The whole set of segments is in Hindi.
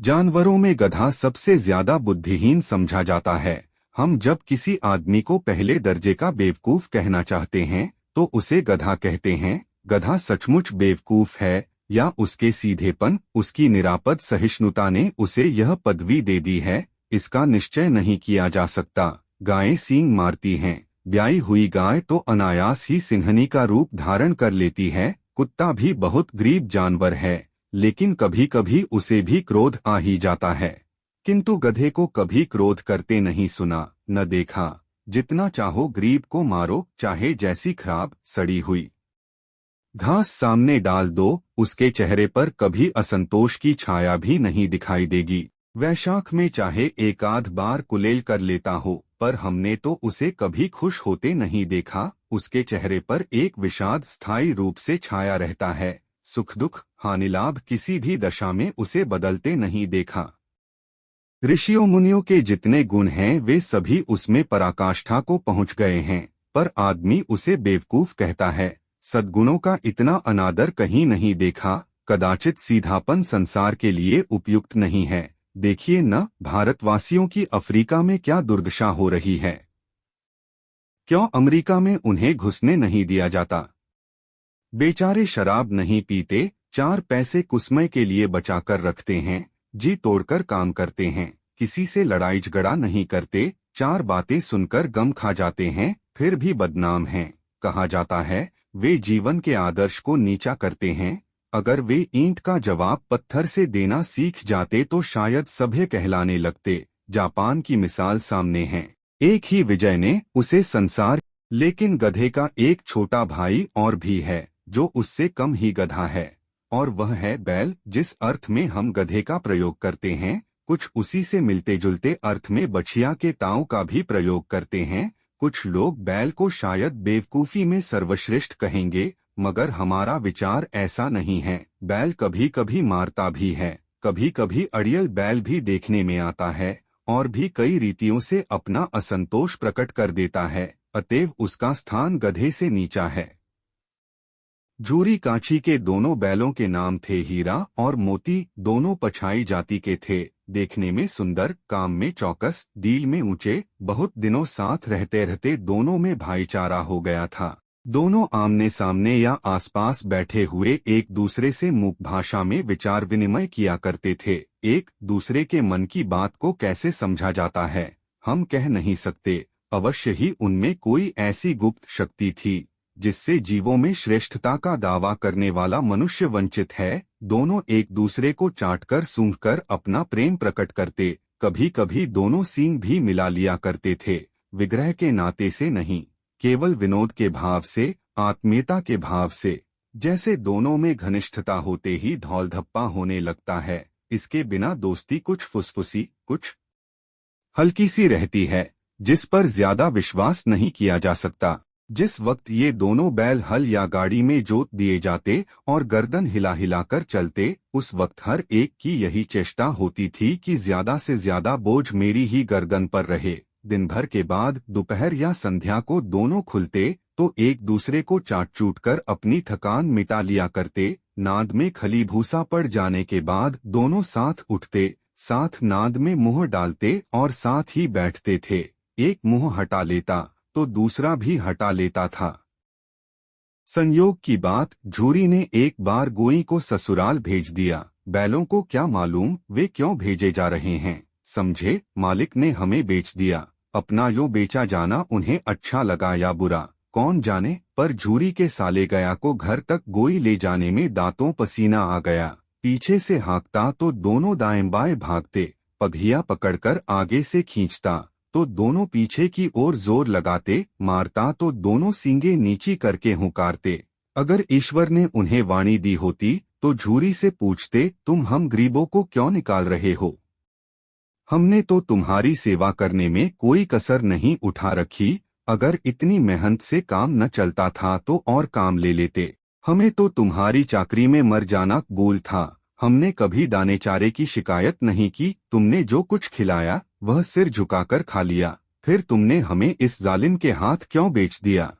जानवरों में गधा सबसे ज्यादा बुद्धिहीन समझा जाता है। हम जब किसी आदमी को पहले दर्जे का बेवकूफ कहना चाहते हैं तो उसे गधा कहते हैं। गधा सचमुच बेवकूफ है या उसके सीधेपन, उसकी निरापद सहिष्णुता ने उसे यह पदवी दे दी है, इसका निश्चय नहीं किया जा सकता। गायें सींग मारती हैं। ब्याई हुई गाय तो अनायास ही सिंहनी का रूप धारण कर लेती है। कुत्ता भी बहुत गरीब जानवर है, लेकिन कभी कभी उसे भी क्रोध आ ही जाता है। किंतु गधे को कभी क्रोध करते नहीं सुना, न देखा। जितना चाहो गरीब को मारो, चाहे जैसी खराब सड़ी हुई घास सामने डाल दो, उसके चेहरे पर कभी असंतोष की छाया भी नहीं दिखाई देगी। वैशाख में चाहे एक आध बार कुलेल कर लेता हो, पर हमने तो उसे कभी खुश होते नहीं देखा। उसके चेहरे पर एक विषाद स्थायी रूप से छाया रहता है। सुख दुख हानि लाभ किसी भी दशा में उसे बदलते नहीं देखा। ऋषियों मुनियों के जितने गुण हैं वे सभी उसमें पराकाष्ठा को पहुंच गए हैं, पर आदमी उसे बेवकूफ कहता है। सद्गुणों का इतना अनादर कहीं नहीं देखा। कदाचित सीधापन संसार के लिए उपयुक्त नहीं है। देखिए न, भारतवासियों की अफ्रीका में क्या दुर्दशा हो रही है। क्यों अमेरिका में उन्हें घुसने नहीं दिया जाता? बेचारे शराब नहीं पीते, 4 पैसे कुसमय के लिए बचाकर रखते हैं, जी तोड़कर काम करते हैं, किसी से लड़ाई झगड़ा नहीं करते, 4 बातें सुनकर गम खा जाते हैं, फिर भी बदनाम हैं। कहा जाता है वे जीवन के आदर्श को नीचा करते हैं। अगर वे ईंट का जवाब पत्थर से देना सीख जाते तो शायद सभ्य कहलाने लगते। जापान की मिसाल सामने है। एक ही विजय ने उसे संसार, लेकिन गधे का एक छोटा भाई और भी है जो उससे कम ही गधा है, और वह है बैल। जिस अर्थ में हम गधे का प्रयोग करते हैं, कुछ उसी से मिलते जुलते अर्थ में बछिया के ताऊ का भी प्रयोग करते हैं। कुछ लोग बैल को शायद बेवकूफी में सर्वश्रेष्ठ कहेंगे, मगर हमारा विचार ऐसा नहीं है। बैल कभी कभी मारता भी है, कभी कभी अड़ियल बैल भी देखने में आता है, और भी कई रीतियों से अपना असंतोष प्रकट कर देता है। अतएव उसका स्थान गधे से नीचा है। झूरी कांची के दोनों बैलों के नाम थे हीरा और मोती। दोनों पछाई जाति के थे, देखने में सुंदर, काम में चौकस, दिल में ऊंचे। बहुत दिनों साथ रहते रहते दोनों में भाईचारा हो गया था। दोनों आमने सामने या आसपास बैठे हुए एक दूसरे से मुख भाषा में विचार विनिमय किया करते थे। एक दूसरे के मन की बात को कैसे समझा जाता है हम कह नहीं सकते। अवश्य ही उनमें कोई ऐसी गुप्त शक्ति थी जिससे जीवों में श्रेष्ठता का दावा करने वाला मनुष्य वंचित है। दोनों एक दूसरे को चाटकर सूंघकर अपना प्रेम प्रकट करते। कभी कभी दोनों सींग भी मिला लिया करते थे, विग्रह के नाते से नहीं, केवल विनोद के भाव से, आत्मीयता के भाव से। जैसे दोनों में घनिष्ठता होते ही धौलधप्पा होने लगता है। इसके बिना दोस्ती कुछ फुसफुसी, कुछ हल्की सी रहती है, जिस पर ज्यादा विश्वास नहीं किया जा सकता। जिस वक्त ये दोनों बैल हल या गाड़ी में जोत दिए जाते और गर्दन हिला हिलाकर चलते, उस वक्त हर एक की यही चेष्टा होती थी कि ज्यादा से ज्यादा बोझ मेरी ही गर्दन पर रहे। दिन भर के बाद दोपहर या संध्या को दोनों खुलते तो एक दूसरे को चाट चूट कर अपनी थकान मिटा लिया करते। नाद में खली भूसा पड़ जाने के बाद दोनों साथ उठते, साथ नाद में मुंह डालते और साथ ही बैठते थे। एक मुंह हटा लेता तो दूसरा भी हटा लेता था। संयोग की बात, झूरी ने एक बार गोई को ससुराल भेज दिया। बैलों को क्या मालूम वे क्यों भेजे जा रहे हैं। समझे, मालिक ने हमें बेच दिया। अपना यो बेचा जाना उन्हें अच्छा लगा या बुरा कौन जाने, पर झूरी के साले गया को घर तक गोई ले जाने में दांतों पसीना आ गया। पीछे से हाँकता तो दोनों दाएं बाएं भागते, पघिया पकड़कर आगे से खींचता तो दोनों पीछे की ओर जोर लगाते, मारता तो दोनों सींगे नीची करके हुंकारते। अगर ईश्वर ने उन्हें वाणी दी होती तो झूरी से पूछते, तुम हम गरीबों को क्यों निकाल रहे हो? हमने तो तुम्हारी सेवा करने में कोई कसर नहीं उठा रखी। अगर इतनी मेहनत से काम न चलता था तो और काम ले लेते। हमें तो तुम्हारी चाकरी में मर जाना कबूल था। हमने कभी दाने चारे की शिकायत नहीं की। तुमने जो कुछ खिलाया वह सिर झुकाकर खा लिया। फिर तुमने हमें इस जालिम के हाथ क्यों बेच दिया?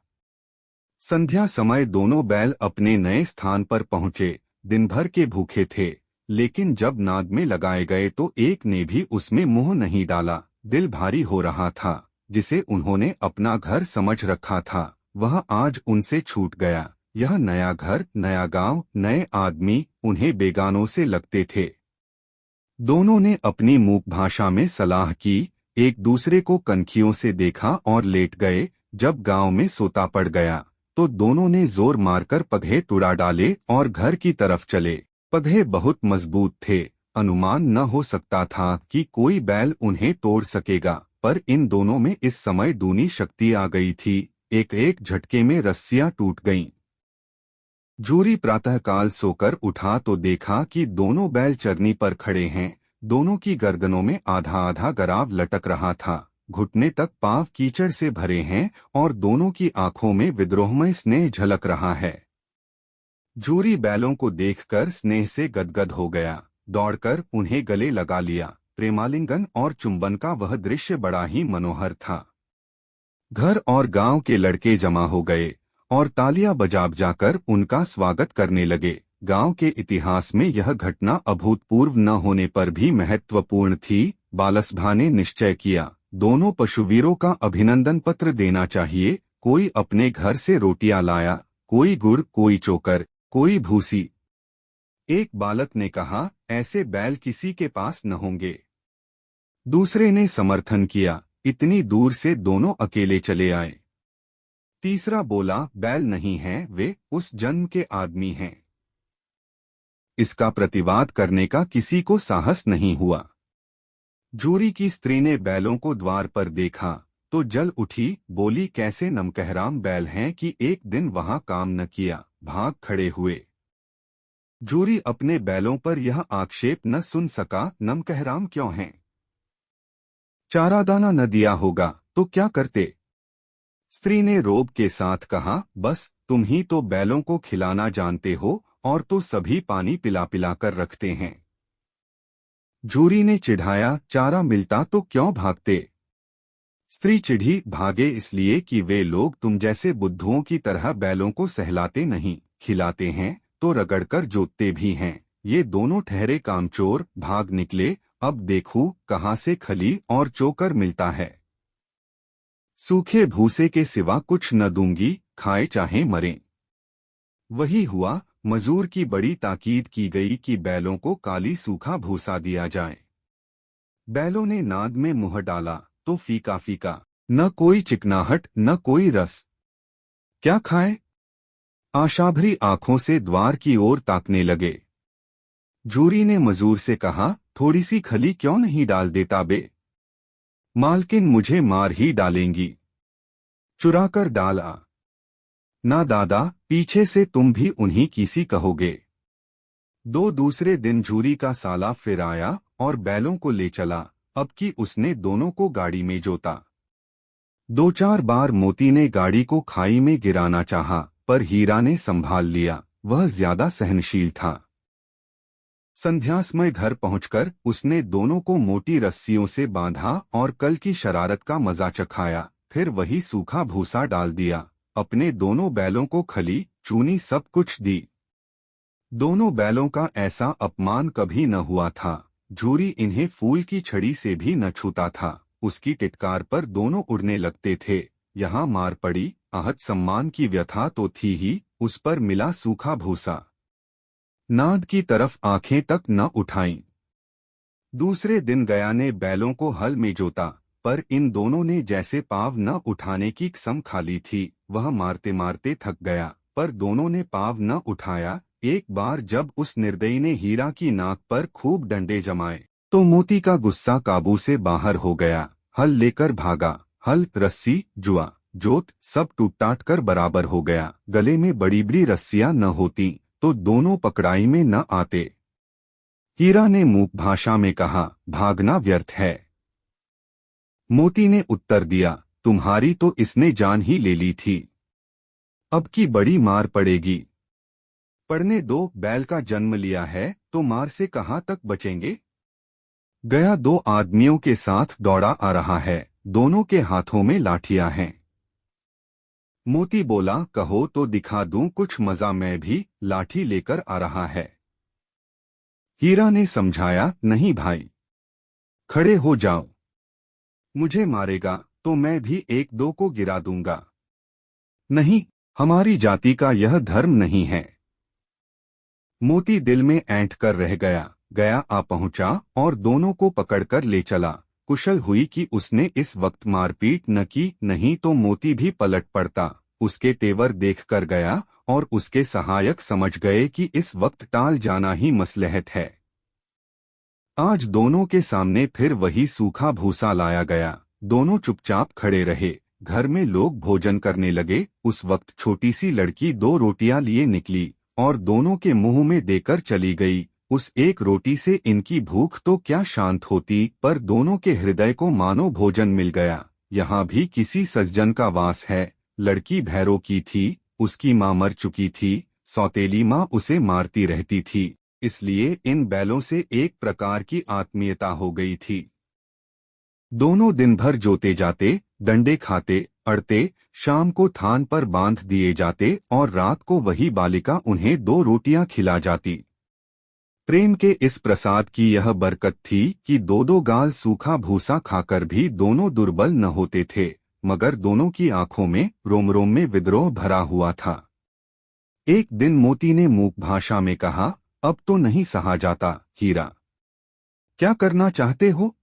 संध्या समय दोनों बैल अपने नए स्थान पर पहुंचे। दिन भर के भूखे थे, लेकिन जब नाद में लगाए गए तो एक ने भी उसमें मुंह नहीं डाला। दिल भारी हो रहा था। जिसे उन्होंने अपना घर समझ रखा था वह आज उनसे छूट गया। यह नया घर, नया गांव, नए आदमी उन्हें बेगानों से लगते थे। दोनों ने अपनी मूक भाषा में सलाह की, एक दूसरे को कनखियों से देखा और लेट गए। जब गांव में सोता पड़ गया तो दोनों ने जोर मारकर पगहे तुड़ा डाले और घर की तरफ चले। पगहे बहुत मजबूत थे। अनुमान न हो सकता था कि कोई बैल उन्हें तोड़ सकेगा, पर इन दोनों में इस समय दूनी शक्ति आ गई थी। एक एक झटके में रस्सियां टूट गईं। जूरी प्रातःकाल सोकर उठा तो देखा कि दोनों बैल चरनी पर खड़े हैं। दोनों की गर्दनों में आधा आधा गराव लटक रहा था। घुटने तक पांव कीचड़ से भरे हैं और दोनों की आंखों में विद्रोहमय स्नेह झलक रहा है। जूरी बैलों को देखकर स्नेह से गदगद हो गया। दौड़कर उन्हें गले लगा लिया। प्रेमालिंगन और चुंबन का वह दृश्य बड़ा ही मनोहर था। घर और गांव के लड़के जमा हो गए और तालियां बजा बजाकर उनका स्वागत करने लगे। गांव के इतिहास में यह घटना अभूतपूर्व न होने पर भी महत्वपूर्ण थी। बालसभा ने निश्चय किया, दोनों पशुवीरों का अभिनंदन पत्र देना चाहिए। कोई अपने घर से रोटियां लाया, कोई गुड़, कोई चोकर, कोई भूसी। एक बालक ने कहा, ऐसे बैल किसी के पास न होंगे। दूसरे ने समर्थन किया, इतनी दूर से दोनों अकेले चले आए। तीसरा बोला, बैल नहीं हैं, वे उस जन्म के आदमी हैं। इसका प्रतिवाद करने का किसी को साहस नहीं हुआ। जूरी की स्त्री ने बैलों को द्वार पर देखा तो जल उठी, बोली, कैसे नमकहराम बैल हैं कि एक दिन वहां काम न किया, भाग खड़े हुए। जूरी अपने बैलों पर यह आक्षेप न सुन सका, नमकहराम क्यों हैं? चारा दाना न दिया होगा तो क्या करते? स्त्री ने रोब के साथ कहा, बस तुम ही तो बैलों को खिलाना जानते हो और तो सभी पानी पिला पिला कर रखते हैं। जूरी ने चिढ़ाया, चारा मिलता तो क्यों भागते? स्त्री चिढ़ी, भागे इसलिए कि वे लोग तुम जैसे बुद्धुओं की तरह बैलों को सहलाते नहीं, खिलाते हैं तो रगड़कर जोतते भी हैं। ये दोनों ठहरे कामचोर, भाग निकले। अब देखूं कहाँ से खली और चोकर मिलता है। सूखे भूसे के सिवा कुछ न दूंगी, खाए चाहे मरें। वही हुआ। मजूर की बड़ी ताकीद की गई कि बैलों को काली सूखा भूसा दिया जाए। बैलों ने नाद में मुंह डाला तो फीका फीका, न कोई चिकनाहट न कोई रस। क्या खाए? आशाभरी आंखों से द्वार की ओर ताकने लगे। जूरी ने मजूर से कहा, थोड़ी सी खली क्यों नहीं डाल देता बे? मालकिन मुझे मार ही डालेंगी। चुराकर डाला। ना दादा, पीछे से तुम भी उन्हीं की सी कहोगे। दूसरे दिन जूरी का साला फिर आया और बैलों को ले चला। अब की उसने दोनों को गाड़ी में जोता। 2-4 बार मोती ने गाड़ी को खाई में गिराना चाहा, पर हीरा ने संभाल लिया। वह ज्यादा सहनशील था। संध्यासमय घर पहुंचकर उसने दोनों को मोटी रस्सियों से बांधा और कल की शरारत का मजा चखाया। फिर वही सूखा भूसा डाल दिया। अपने दोनों बैलों को खली, चूनी सब कुछ दी। दोनों बैलों का ऐसा अपमान कभी न हुआ था। जूरी इन्हें फूल की छड़ी से भी न छूता था। उसकी टिटकार पर दोनों उड़ने लगते थे। यहाँ मार पड़ी, आहत सम्मान की व्यथा तो थी ही, उस पर मिला सूखा भूसा। नाद की तरफ आंखें तक न उठाईं। दूसरे दिन गया ने बैलों को हल में जोता, पर इन दोनों ने जैसे पाँव न उठाने की कसम खा ली थी। वह मारते मारते थक गया, पर दोनों ने पाँव न उठाया। एक बार जब उस निर्दयी ने हीरा की नाक पर खूब डंडे जमाए तो मोती का गुस्सा काबू से बाहर हो गया। हल लेकर भागा। हल, रस्सी, जुआ, जोत सब टूट टाट कर बराबर हो गया। गले में बड़ी बड़ी रस्सियां न होती तो दोनों पकड़ाई में न आते। हीरा ने मूक भाषा में कहा, भागना व्यर्थ है। मोती ने उत्तर दिया, तुम्हारी तो इसने जान ही ले ली थी। अब की बड़ी मार पड़ेगी। पड़ने दो, बैल का जन्म लिया है तो मार से कहाँ तक बचेंगे। गया 2 आदमियों के साथ दौड़ा आ रहा है। दोनों के हाथों में लाठियां हैं। मोती बोला, कहो तो दिखा दूं कुछ मजा, मैं भी लाठी लेकर आ रहा है। हीरा ने समझाया, नहीं भाई, खड़े हो जाओ, मुझे मारेगा तो मैं भी एक दो को गिरा दूंगा। नहीं, हमारी जाति का यह धर्म नहीं है। मोती दिल में ऐंठ कर रह गया। गया आ पहुंचा और दोनों को पकड़कर ले चला। कुशल हुई कि उसने इस वक्त मारपीट न की, नहीं तो मोती भी पलट पड़ता। उसके तेवर देखकर गया और उसके सहायक समझ गए कि इस वक्त टाल जाना ही मसलहत है। आज दोनों के सामने फिर वही सूखा भूसा लाया गया। दोनों चुपचाप खड़े रहे। घर में लोग भोजन करने लगे। उस वक्त छोटी सी लड़की 2 रोटियां लिए निकली और दोनों के मुंह में देकर चली गई। उस एक रोटी से इनकी भूख तो क्या शांत होती, पर दोनों के हृदय को मानो भोजन मिल गया। यहाँ भी किसी सज्जन का वास है। लड़की भैरों की थी, उसकी माँ मर चुकी थी। सौतेली माँ उसे मारती रहती थी, इसलिए इन बैलों से एक प्रकार की आत्मीयता हो गई थी। दोनों दिन भर जोते जाते, डंडे खाते, अड़ते, शाम को थान पर बांध दिए जाते और रात को वही बालिका उन्हें 2 रोटियां खिला जाती। प्रेम के इस प्रसाद की यह बरकत थी कि 2-2 गाल सूखा भूसा खाकर भी दोनों दुर्बल न होते थे, मगर दोनों की आंखों में रोम रोम में विद्रोह भरा हुआ था। एक दिन मोती ने मूक भाषा में कहा, अब तो नहीं सहा जाता। हीरा, क्या करना चाहते हो?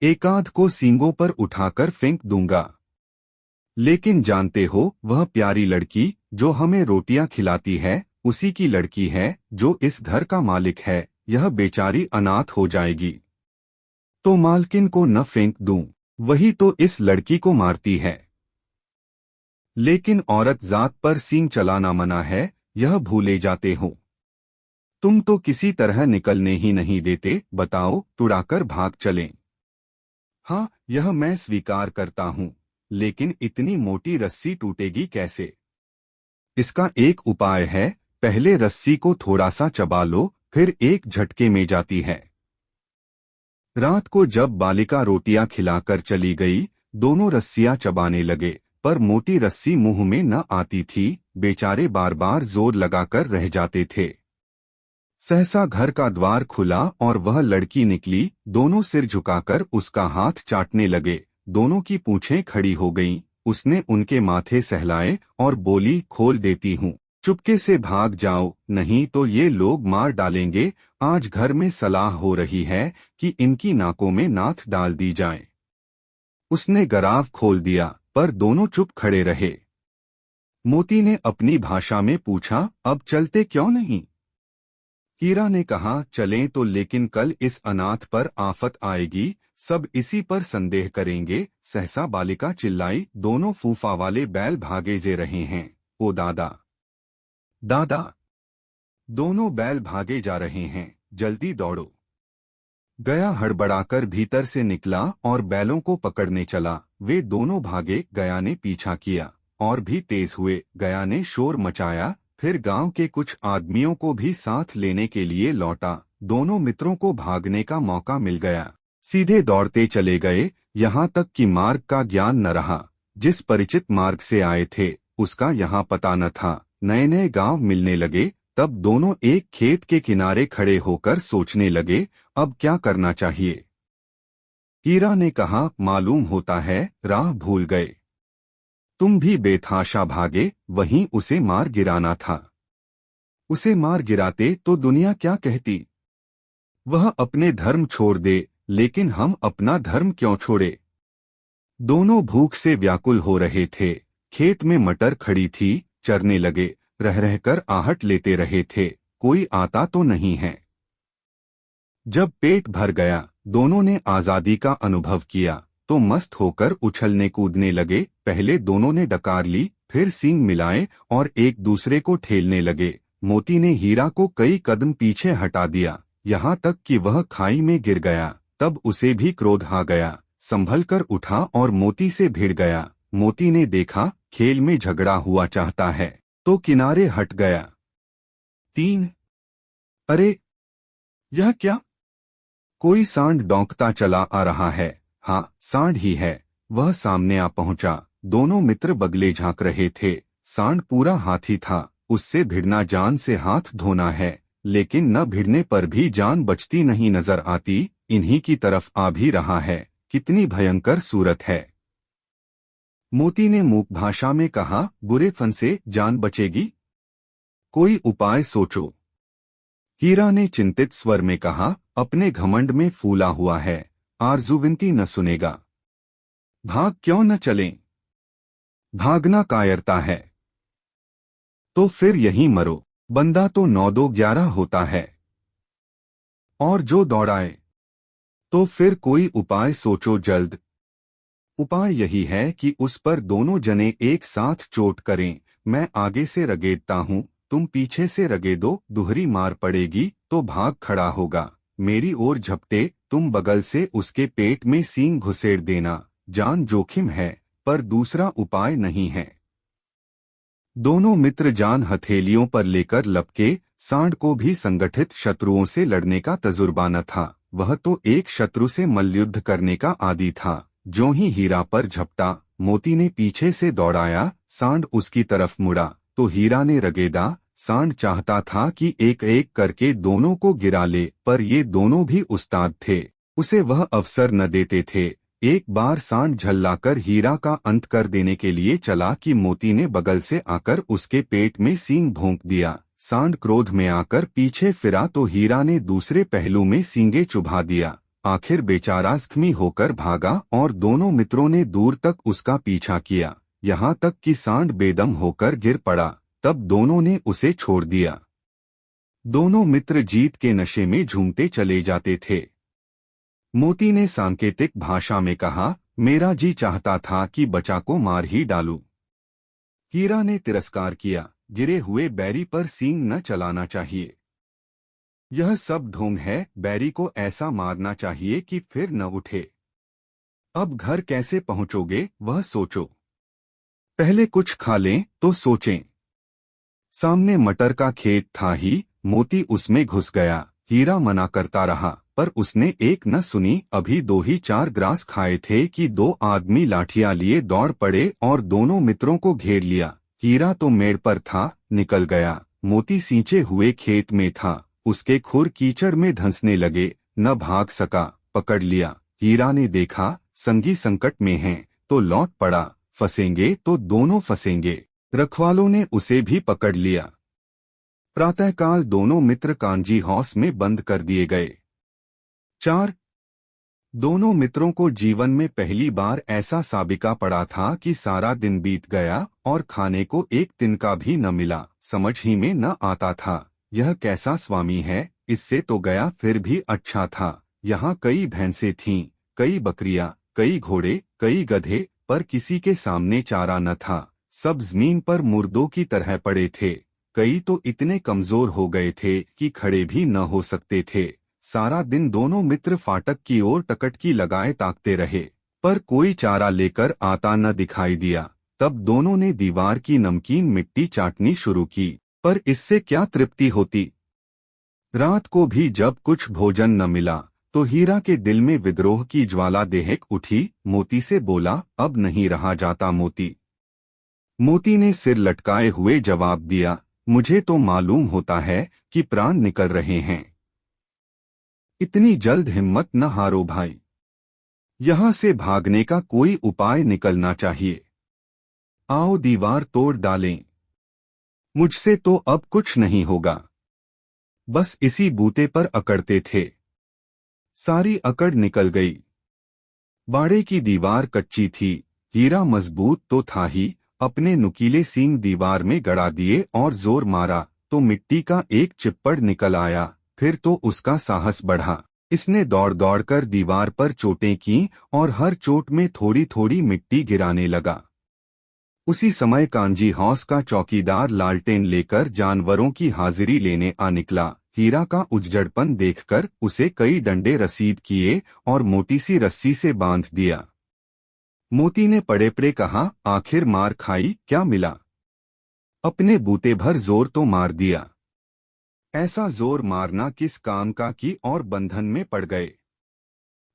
एकाध को सींगों पर उठाकर फेंक दूंगा। लेकिन जानते हो, वह प्यारी लड़की जो हमें रोटियां खिलाती है, उसी की लड़की है जो इस घर का मालिक है। यह बेचारी अनाथ हो जाएगी। तो मालकिन को न फेंक दूं, वही तो इस लड़की को मारती है। लेकिन औरत जात पर सींग चलाना मना है, यह भूले जाते हो। तुम तो किसी तरह निकलने ही नहीं देते। बताओ, तुड़ाकर भाग चलें? हाँ, यह मैं स्वीकार करता हूँ, लेकिन इतनी मोटी रस्सी टूटेगी कैसे? इसका एक उपाय है। पहले रस्सी को थोड़ा सा चबा लो, फिर एक झटके में जाती है। रात को जब बालिका रोटियां खिलाकर चली गई, दोनों रस्सियां चबाने लगे, पर मोटी रस्सी मुंह में न आती थी। बेचारे बार बार जोर लगाकर रह जाते थे। सहसा घर का द्वार खुला और वह लड़की निकली। दोनों सिर झुकाकर उसका हाथ चाटने लगे। दोनों की पूंछें खड़ी हो गईं। उसने उनके माथे सहलाए और बोली, खोल देती हूँ, चुपके से भाग जाओ, नहीं तो ये लोग मार डालेंगे। आज घर में सलाह हो रही है कि इनकी नाकों में नाथ डाल दी जाए। उसने गराव खोल दिया, पर दोनों चुप खड़े रहे। मोती ने अपनी भाषा में पूछा, अब चलते क्यों नहीं? हीरा ने कहा, चलें तो, लेकिन कल इस अनाथ पर आफत आएगी, सब इसी पर संदेह करेंगे। सहसा बालिका चिल्लाई, दोनों फूफा वाले बैल भागे जे रहे हैं। ओ दादा, दादा, दोनों बैल भागे जा रहे हैं, जल्दी दौड़ो। गया हड़बड़ाकर भीतर से निकला और बैलों को पकड़ने चला। वे दोनों भागे, गया ने पीछा किया। और भी तेज हुए। गया ने शोर मचाया, फिर गांव के कुछ आदमियों को भी साथ लेने के लिए लौटा। दोनों मित्रों को भागने का मौका मिल गया। सीधे दौड़ते चले गए, यहाँ तक कि मार्ग का ज्ञान न रहा। जिस परिचित मार्ग से आए थे, उसका यहाँ पता न था। नए नए गांव मिलने लगे। तब दोनों एक खेत के किनारे खड़े होकर सोचने लगे, अब क्या करना चाहिए। हीरा ने कहा, मालूम होता है राह भूल गए। तुम भी बेतहाशा भागे, वहीं उसे मार गिराना था। उसे मार गिराते तो दुनिया क्या कहती? वह अपने धर्म छोड़ दे, लेकिन हम अपना धर्म क्यों छोड़े? दोनों भूख से व्याकुल हो रहे थे। खेत में मटर खड़ी थी, चरने लगे। रह रहकर आहट लेते रहे थे, कोई आता तो नहीं है। जब पेट भर गया, दोनों ने आजादी का अनुभव किया तो मस्त होकर उछलने कूदने लगे। पहले दोनों ने डकार ली, फिर सींग मिलाए और एक दूसरे को ठेलने लगे। मोती ने हीरा को कई कदम पीछे हटा दिया, यहाँ तक कि वह खाई में गिर गया। तब उसे भी क्रोध आ गया, संभल कर उठा और मोती से भिड़ गया। मोती ने देखा खेल में झगड़ा हुआ चाहता है, तो किनारे हट गया। 3 अरे, यह क्या? कोई सांड डौंकता चला आ रहा है। हाँ, सांड ही है। वह सामने आ पहुंचा। दोनों मित्र बगले झांक रहे थे। सांड पूरा हाथी था, उससे भिड़ना जान से हाथ धोना है। लेकिन न भिड़ने पर भी जान बचती नहीं नजर आती, इन्हीं की तरफ आ भी रहा है। कितनी भयंकर सूरत है। मोती ने मूक भाषा में कहा, बुरे फन से जान बचेगी? कोई उपाय सोचो। हीरा ने चिंतित स्वर में कहा, अपने घमंड में फूला हुआ है, आरज़ू न सुनेगा। भाग क्यों न चलें? भागना कायरता है। तो फिर यहीं मरो। बंदा तो 9-2-11 होता है। और जो दौड़ाए। तो फिर कोई उपाय सोचो जल्द। उपाय यही है कि उस पर दोनों जने एक साथ चोट करें। मैं आगे से रगेदता हूँ, तुम पीछे से रगेदो, दुहरी मार पड़ेगी तो भाग खड़ा होगा। मेरी ओर झपटे, तुम बगल से उसके पेट में सींग घुसेड़ देना। जान जोखिम है, पर दूसरा उपाय नहीं है। दोनों मित्र जान हथेलियों पर लेकर लपके। सांड को भी संगठित शत्रुओं से लड़ने का तजुर्बा न था। वह तो एक शत्रु से मल्लयुद्ध करने का आदी था। ज्यों ही हीरा पर झपटा, मोती ने पीछे से दौड़ाया। सांड उसकी तरफ मुड़ा तो हीरा ने रगेदा। सांड चाहता था कि एक एक करके दोनों को गिरा ले, पर ये दोनों भी उस्ताद थे, उसे वह अवसर न देते थे। एक बार सांड झल्लाकर हीरा का अंत कर देने के लिए चला कि मोती ने बगल से आकर उसके पेट में सींग भोंक दिया। सांड क्रोध में आकर पीछे फिरा तो हीरा ने दूसरे पहलू में सींगे चुभा दिया। आखिर बेचारा जख्मी होकर भागा और दोनों मित्रों ने दूर तक उसका पीछा किया, यहाँ तक कि सांड बेदम होकर गिर पड़ा। तब दोनों ने उसे छोड़ दिया। दोनों मित्र जीत के नशे में झूमते चले जाते थे। मोती ने सांकेतिक भाषा में कहा, मेरा जी चाहता था कि बचा को मार ही डालूं। हीरा ने तिरस्कार किया, गिरे हुए बैरी पर सींग न चलाना चाहिए। यह सब ढोंग है, बैरी को ऐसा मारना चाहिए कि फिर न उठे। अब घर कैसे पहुंचोगे वह सोचो। पहले कुछ खा लें तो सोचें। सामने मटर का खेत था ही, मोती उसमें घुस गया। हीरा मना करता रहा, पर उसने एक न सुनी। अभी 2 ही 4 ग्रास खाए थे कि 2 आदमी लाठियां लिए दौड़ पड़े और दोनों मित्रों को घेर लिया। हीरा तो मेड़ पर था, निकल गया। मोती सींचे हुए खेत में था, उसके खुर कीचड़ में धंसने लगे, न भाग सका। पकड़ लिया। हीरा ने देखा संगी संकट में हैं, तो लौट पड़ा। फंसेंगे तो दोनों फंसेंगे। रखवालों ने उसे भी पकड़ लिया। प्रातःकाल दोनों मित्र कांजी हाउस में बंद कर दिए गए। 4 दोनों मित्रों को जीवन में पहली बार ऐसा साबिका पड़ा था कि सारा दिन बीत गया और खाने को एक तिनका भी न मिला। समझ ही में न आता था, यह कैसा स्वामी है। इससे तो गया फिर भी अच्छा था। यहाँ कई भैंसें थीं, कई बकरियां, कई घोड़े, कई गधे, पर किसी के सामने चारा न था। सब जमीन पर मुर्दों की तरह पड़े थे। कई तो इतने कमजोर हो गए थे कि खड़े भी न हो सकते थे। सारा दिन दोनों मित्र फाटक की ओर टकटकी लगाए ताकते रहे, पर कोई चारा लेकर आता न दिखाई दिया। तब दोनों ने दीवार की नमकीन मिट्टी चाटनी शुरू की, पर इससे क्या तृप्ति होती। रात को भी जब कुछ भोजन न मिला तो हीरा के दिल में विद्रोह की ज्वाला देहक उठी। मोती से बोला, अब नहीं रहा जाता मोती। मोती ने सिर लटकाए हुए जवाब दिया, मुझे तो मालूम होता है कि प्राण निकल रहे हैं। इतनी जल्द हिम्मत न हारो भाई। यहाँ से भागने का कोई उपाय निकलना चाहिए। आओ दीवार तोड़ डालें। मुझसे तो अब कुछ नहीं होगा। बस इसी बूते पर अकड़ते थे। सारी अकड़ निकल गई। बाड़े की दीवार कच्ची थी, हीरा मजबूत तो था ही। अपने नुकीले सींग दीवार में गड़ा दिए और जोर मारा तो मिट्टी का एक चिप्पड़ निकल आया। फिर तो उसका साहस बढ़ा। इसने दौड़ दौड़ कर दीवार पर चोटें की और हर चोट में थोड़ी थोड़ी मिट्टी गिराने लगा। उसी समय कांजी हाउस का चौकीदार लालटेन लेकर जानवरों की हाजिरी लेने आ निकला। हीरा का उजजड़पन देखकर उसे कई डंडे रसीद किए और मोटी सी रस्सी से बांध दिया। मोती ने पड़े पड़े कहा, आखिर मार खाई, क्या मिला? अपने बूते भर जोर तो मार दिया। ऐसा जोर मारना किस काम का कि और बंधन में पड़ गए।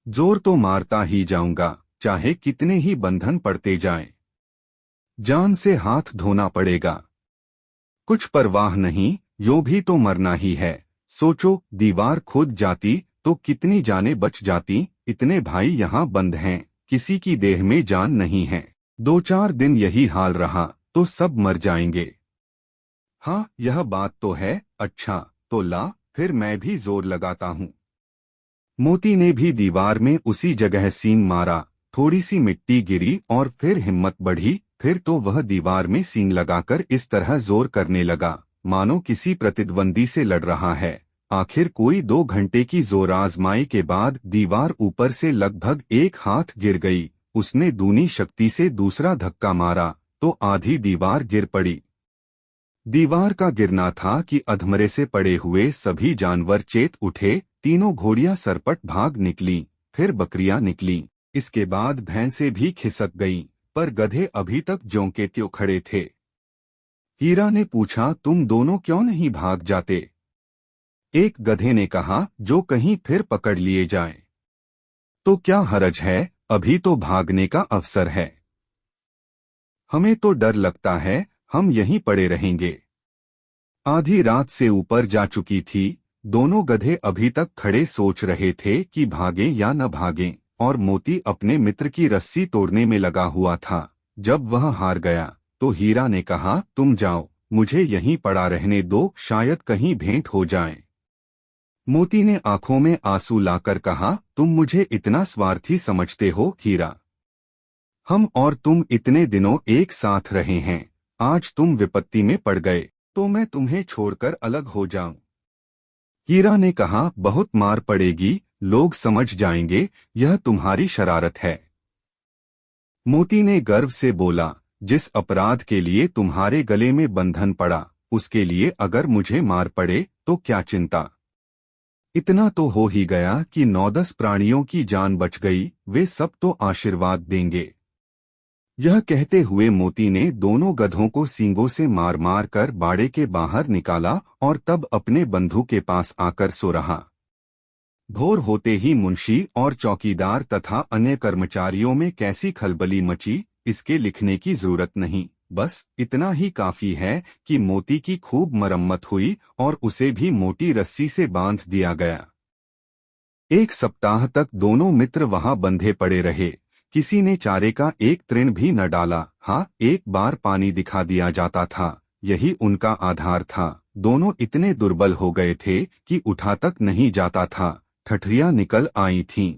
जोर तो मारता ही जाऊंगा, चाहे कितने ही बंधन पड़ते जाएं। जान से हाथ धोना पड़ेगा। कुछ परवाह नहीं, यो भी तो मरना ही है। सोचो, दीवार खुद जाती तो कितनी जानें बच जाती। इतने भाई यहाँ बंद हैं, किसी की देह में जान नहीं है। 2-4 दिन यही हाल रहा तो सब मर जाएंगे। हाँ, यह बात तो है। अच्छा, तो ला, फिर मैं भी जोर लगाता हूँ। मोती ने भी दीवार में उसी जगह सींग मारा। थोड़ी सी मिट्टी गिरी और फिर हिम्मत बढ़ी। फिर तो वह दीवार में सींग लगाकर इस तरह जोर करने लगा मानो किसी प्रतिद्वंदी से लड़ रहा है। आखिर कोई 2 घंटे की जोर आजमाई के बाद दीवार ऊपर से लगभग 1 हाथ गिर गई। उसने दूनी शक्ति से दूसरा धक्का मारा तो आधी दीवार गिर पड़ी। दीवार का गिरना था कि अधमरे से पड़े हुए सभी जानवर चेत उठे। तीनों घोड़ियां सरपट भाग निकलीं, फिर बकरियां निकलीं। इसके बाद भैंसें भी खिसक गईं, पर गधे अभी तक ज्यों के त्यों खड़े थे। हीरा ने पूछा, तुम दोनों क्यों नहीं भाग जाते? एक गधे ने कहा, जो कहीं फिर पकड़ लिए जाएं। तो क्या हरज है, अभी तो भागने का अवसर है। हमें तो डर लगता है, हम यहीं पड़े रहेंगे। आधी रात से ऊपर जा चुकी थी। दोनों गधे अभी तक खड़े सोच रहे थे कि भागें या न भागें, और मोती अपने मित्र की रस्सी तोड़ने में लगा हुआ था। जब वह हार गया तो हीरा ने कहा, तुम जाओ, मुझे यहीं पड़ा रहने दो, शायद कहीं भेंट हो जाए। मोती ने आंखों में आंसू लाकर कहा, तुम मुझे इतना स्वार्थी समझते हो हीरा? हम और तुम इतने दिनों एक साथ रहे हैं, आज तुम विपत्ति में पड़ गए तो मैं तुम्हें छोड़कर अलग हो जाऊं? हीरा ने कहा, बहुत मार पड़ेगी, लोग समझ जाएंगे यह तुम्हारी शरारत है। मोती ने गर्व से बोला, जिस अपराध के लिए तुम्हारे गले में बंधन पड़ा, उसके लिए अगर मुझे मार पड़े तो क्या चिंता। इतना तो हो ही गया कि 9-10 प्राणियों की जान बच गई, वे सब तो आशीर्वाद देंगे। यह कहते हुए मोती ने दोनों गधों को सींगों से मार मार कर बाड़े के बाहर निकाला और तब अपने बंधु के पास आकर सो रहा। भोर होते ही मुंशी और चौकीदार तथा अन्य कर्मचारियों में कैसी खलबली मची, इसके लिखने की जरूरत नहीं। बस इतना ही काफी है कि मोती की खूब मरम्मत हुई और उसे भी मोटी रस्सी से बांध दिया गया। 1 सप्ताह तक दोनों मित्र वहां बंधे पड़े रहे। किसी ने चारे का एक तृण भी न डाला। हाँ, एक बार पानी दिखा दिया जाता था, यही उनका आधार था। दोनों इतने दुर्बल हो गए थे कि उठा तक नहीं जाता था। ठठरियां निकल आई थीं।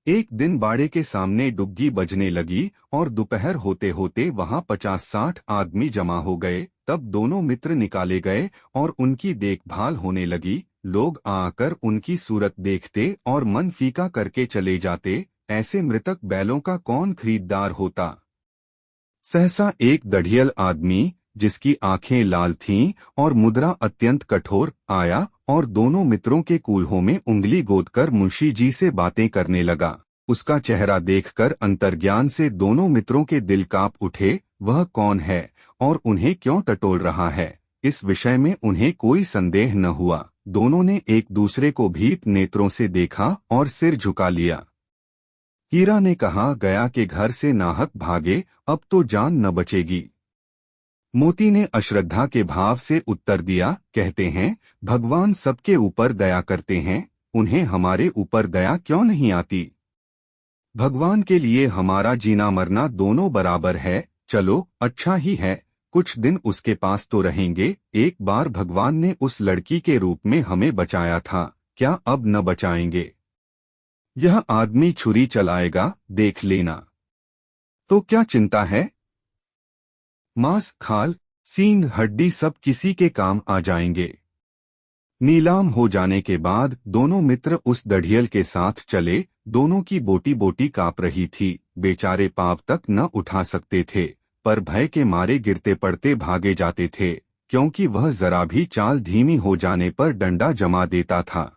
एक दिन बाड़े के सामने डुग्गी बजने लगी और दोपहर होते होते वहां 50-60 आदमी जमा हो गए। तब दोनों मित्र निकाले गए और उनकी देखभाल होने लगी। लोग आकर उनकी सूरत देखते और मन फीका करके चले जाते। ऐसे मृतक बैलों का कौन खरीददार होता। सहसा एक दढ़ियल आदमी, जिसकी आंखें लाल थीं और मुद्रा अत्यंत कठोर, आया और दोनों मित्रों के कूल्हों में उंगली गोदकर मुंशी जी से बातें करने लगा। उसका चेहरा देखकर अंतर्ज्ञान से दोनों मित्रों के दिल कांप उठे। वह कौन है और उन्हें क्यों टटोल रहा है, इस विषय में उन्हें कोई संदेह न हुआ। दोनों ने एक दूसरे को भीत नेत्रों से देखा और सिर झुका लिया। हीरा ने कहा, गया के घर से नाहक भागे, अब तो जान न बचेगी। मोती ने अश्रद्धा के भाव से उत्तर दिया, कहते हैं, भगवान सबके ऊपर दया करते हैं, उन्हें हमारे ऊपर दया क्यों नहीं आती। भगवान के लिए हमारा जीना मरना दोनों बराबर है। चलो, अच्छा ही है, कुछ दिन उसके पास तो रहेंगे। एक बार भगवान ने उस लड़की के रूप में हमें बचाया था, क्या अब न बचाएंगे। यह आदमी छुरी चलाएगा, देख लेना। तो क्या चिंता है। मांस, खाल, सींग, हड्डी सब किसी के काम आ जाएंगे। नीलाम हो जाने के बाद दोनों मित्र उस दढ़ियल के साथ चले। दोनों की बोटी बोटी कांप रही थी। बेचारे पांव तक न उठा सकते थे, पर भय के मारे गिरते पड़ते भागे जाते थे, क्योंकि वह जरा भी चाल धीमी हो जाने पर डंडा जमा देता था।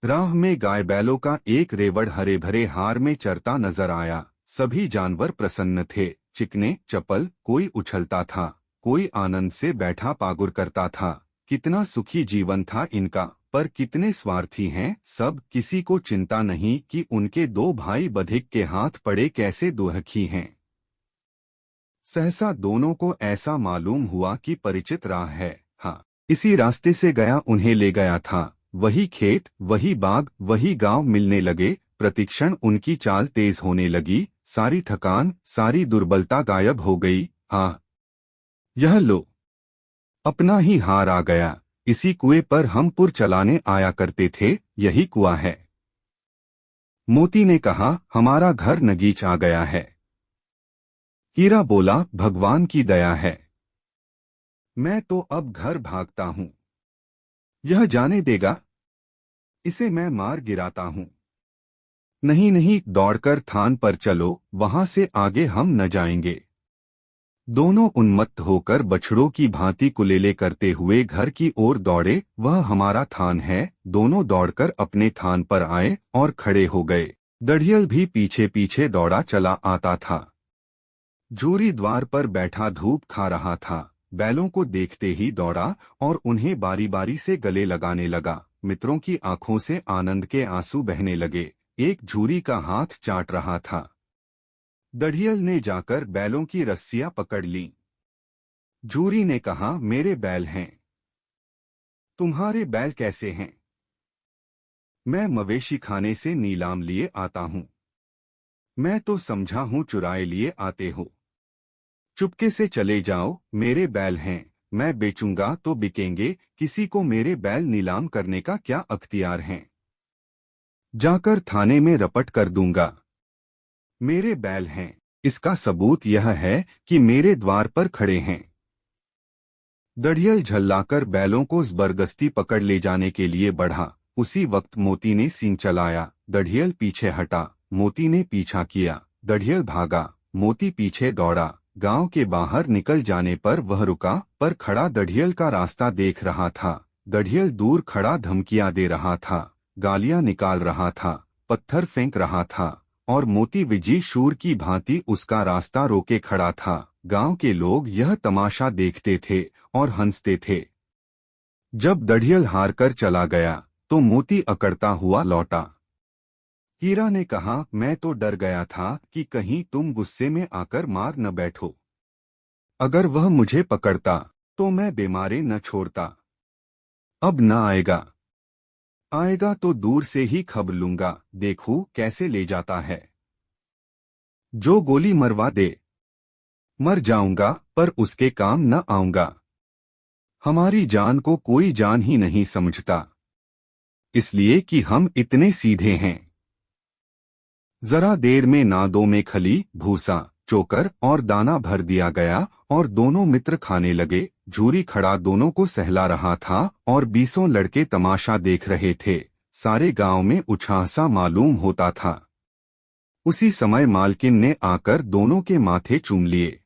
राह में गाय बैलों का एक रेवड़ हरे भरे हार में चरता नजर आया। सभी जानवर प्रसन्न थे, चिकने चपल, कोई उछलता था, कोई आनंद से बैठा पागुर करता था। कितना सुखी जीवन था इनका, पर कितने स्वार्थी हैं सब। किसी को चिंता नहीं कि उनके 2 भाई बधिक के हाथ पड़े कैसे दुखी हैं। सहसा दोनों को ऐसा मालूम हुआ कि परिचित राह है। हाँ, इसी रास्ते से गया उन्हें ले गया था। वही खेत, वही बाग, वही गांव मिलने लगे। प्रतिक्षण उनकी चाल तेज होने लगी। सारी थकान, सारी दुर्बलता गायब हो गई। हाँ, यह लो, अपना ही हार आ गया। इसी कुएं पर हम पुर चलाने आया करते थे, यही कुआं है। मोती ने कहा, हमारा घर नगीच आ गया है। हीरा बोला, भगवान की दया है। मैं तो अब घर भागता हूं। यह जाने देगा? इसे मैं मार गिराता हूं। नहीं नहीं, दौड़कर थान पर चलो, वहां से आगे हम न जाएंगे। दोनों उन्मत्त होकर बछड़ों की भांति कुलेले करते हुए घर की ओर दौड़े। वह हमारा थान है। दोनों दौड़कर अपने थान पर आए और खड़े हो गए। दढ़ियल भी पीछे पीछे दौड़ा चला आता था। झूरी द्वार पर बैठा धूप खा रहा था। बैलों को देखते ही दौड़ा और उन्हें बारी बारी से गले लगाने लगा। मित्रों की आंखों से आनंद के आंसू बहने लगे। एक झूरी का हाथ चाट रहा था। दढ़ियल ने जाकर बैलों की रस्सियां पकड़ लीं। झूरी ने कहा, मेरे बैल हैं। तुम्हारे बैल कैसे हैं? मैं मवेशी खाने से नीलाम लिए आता हूं। मैं तो समझा हूं चुराए लिए आते हो। चुपके से चले जाओ, मेरे बैल हैं। मैं बेचूंगा तो बिकेंगे। किसी को मेरे बैल नीलाम करने का क्या अख्तियार है? जाकर थाने में रपट कर दूंगा। मेरे बैल हैं, इसका सबूत यह है कि मेरे द्वार पर खड़े हैं। दढ़ियल झल्लाकर बैलों को जबरदस्ती पकड़ ले जाने के लिए बढ़ा। उसी वक्त मोती ने सींग चलाया। दढ़ियल पीछे हटा। मोती ने पीछा किया। दढ़ियल भागा। मोती पीछे दौड़ा। गांव के बाहर निकल जाने पर वह रुका, पर खड़ा दढ़ियल का रास्ता देख रहा था। दढ़ियल दूर खड़ा धमकियां दे रहा था, गालियां निकाल रहा था, पत्थर फेंक रहा था, और मोती विजयी शूर की भांति उसका रास्ता रोके खड़ा था। गांव के लोग यह तमाशा देखते थे और हंसते थे। जब दढ़ियल हार कर चला गया तो मोती अकड़ता हुआ लौटा। हीरा ने कहा, मैं तो डर गया था कि कहीं तुम गुस्से में आकर मार न बैठो। अगर वह मुझे पकड़ता तो मैं बेमारे न छोड़ता। अब न आएगा। आएगा तो दूर से ही खबर लूंगा, देखूं कैसे ले जाता है। जो गोली मरवा दे, मर जाऊंगा पर उसके काम न आऊंगा। हमारी जान को कोई जान ही नहीं समझता, इसलिए कि हम इतने सीधे हैं। जरा देर में नादों में खली, भूसा, चोकर और दाना भर दिया गया और दोनों मित्र खाने लगे। झूरी खड़ा दोनों को सहला रहा था और 20 लड़के तमाशा देख रहे थे। सारे गांव में उत्साह सा मालूम होता था। उसी समय मालकिन ने आकर दोनों के माथे चूम लिए।